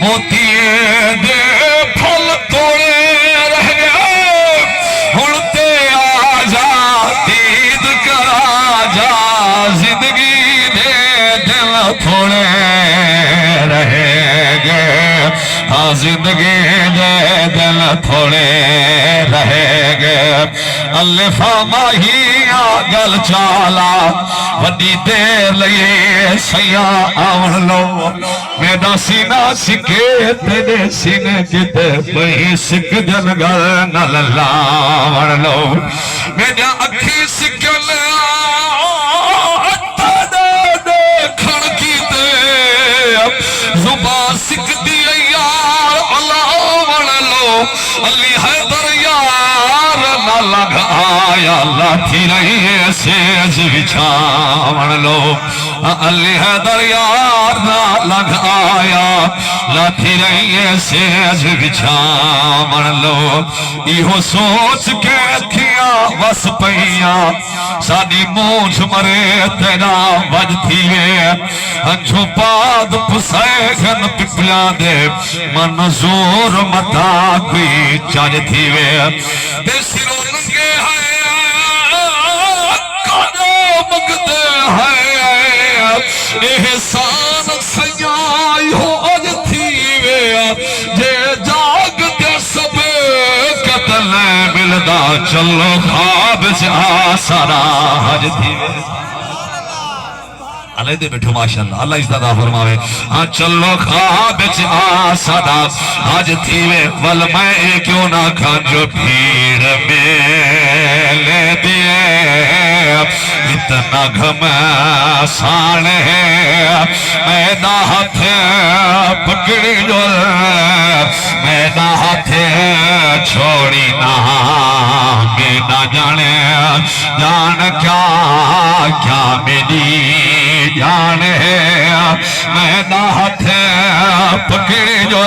موتی دے پھل توڑے رہ گئے ہلتے آ جا دید کرا جا زندگی دے دل تھوڑے رہ گئے ہاں زندگی دے دل تھوڑے رہ گئے الفا ماہی آگل چالا وڈی دیر لئے سیاں آون لو میرا سینہ سکے تیرے سینے کتے بہی سک جنگل نللا آون لو میرا اکھی سکل دیکھن کیتے زبان سک دی یار اللہ آون لو علی حیدر یار نہ لگ آیا لاٹھی رہی سیز بچھاون لو علی حیدر یار نہ لگ آیا لاٹھی رہی سیز بچھاون لو ایہو سوچ کے تھیا بس پہیا سادی مونچ مرے تیرا وج تھیوے ہنچو پاد پسائے گھن پپلا دے منظور متا کوئی چاج تھیوے دے سرو ننگے ہیں کانو مگدے ہیں احسان سیائی ہو اج تھیوے جے جاگ دے سب قتل ملدا چلو خواب سے آسارا حج تھیوے اللہ دے بیٹھو ماشاءاللہ اللہ اس دادا فرماوے ہاں چلو خواب چ آسادا آج تھیوے ول میں کیوں نہ کھانجو بھیڑ میں لے دیے اتنا گھم سان ہے میرا ہاتھ پکڑی جو میرا ہاتھ چھوڑی نہ گے نہ جانے جان کیا میری جان ہے میرا ہاتھ پکڑی جو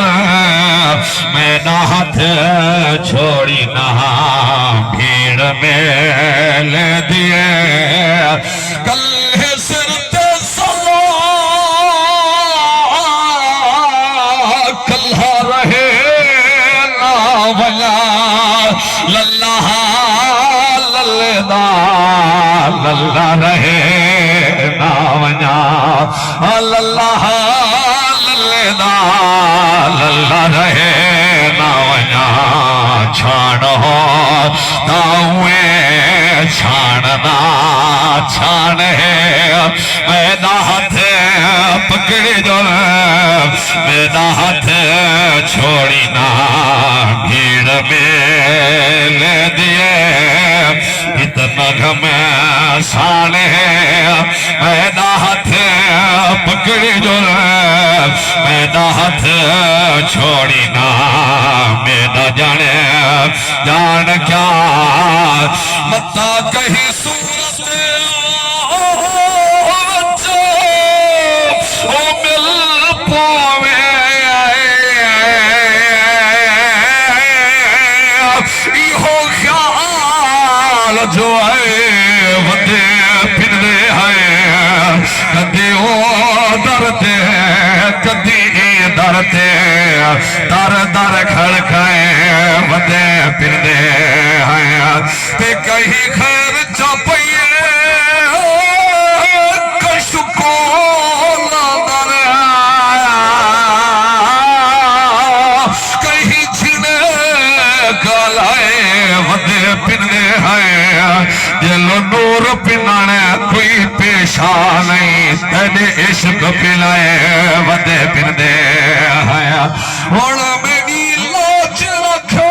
میرا ہاتھ چھوڑی نہ بھیڑ میں لے دیے کل سر تے سلو کلہ رہے نا ولا للہ للدہ للہ رہے نا ونیا للہ للدہ للہ رہے نا ونیا چھاڑ ہو داؤیں چھاڑنا چھاڑ ہے میرا ہاتھ پکڑی جو میرا ہاتھ چھوڑی نہ بھیڑ میں لے دیے اتنا گھم سان ہے میرا ہاتھ پکڑی جو میرا ہاتھ چھوڑی نہ میرا جانے جان کیا متا کہیں صورت مل پاوے ایہو خیال جو ہے ودے پھرنے ہیں کدی او درتے کدی درتے در در کھڑکائے ودے پھرنے ہیں تے کہیں خیر چاپئیے کشکو نظر کہیں چھنے گلائے ودے پھرنے ہیں جلو نور پنانے کوئی پیشا نہیں تینے عشق پلائے ودے پھرنے ہیں ہونا میری لاچ رکھو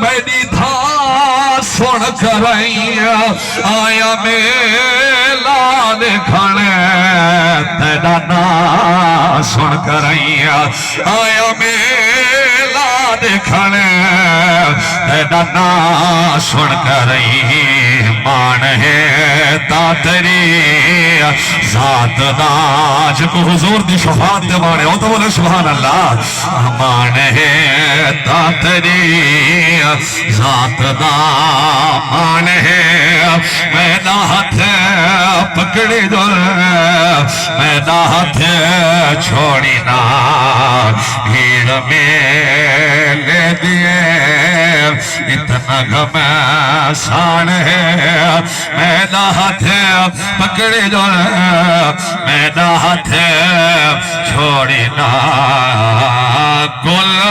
میری تھا سن کرائی آیا میلا دکھانے تیرا نا سن کرائی آیا میلا دکھانے تیرا نا سن کرائی مان ہے تا تری ذات دا جکو حضور دی شفاعت دے مانے او تو بولے سبحان اللہ مان ہے تا تیری ذات دا مان ہے میرا ہاتھ پکڑی دل میرا ہاتھ چھوڑی نہ بھیڑ میں لے دیے اتنا گھمسان ہے میرا ہاتھ پکڑی دل میرا ہاتھ چھوڑی نہ گل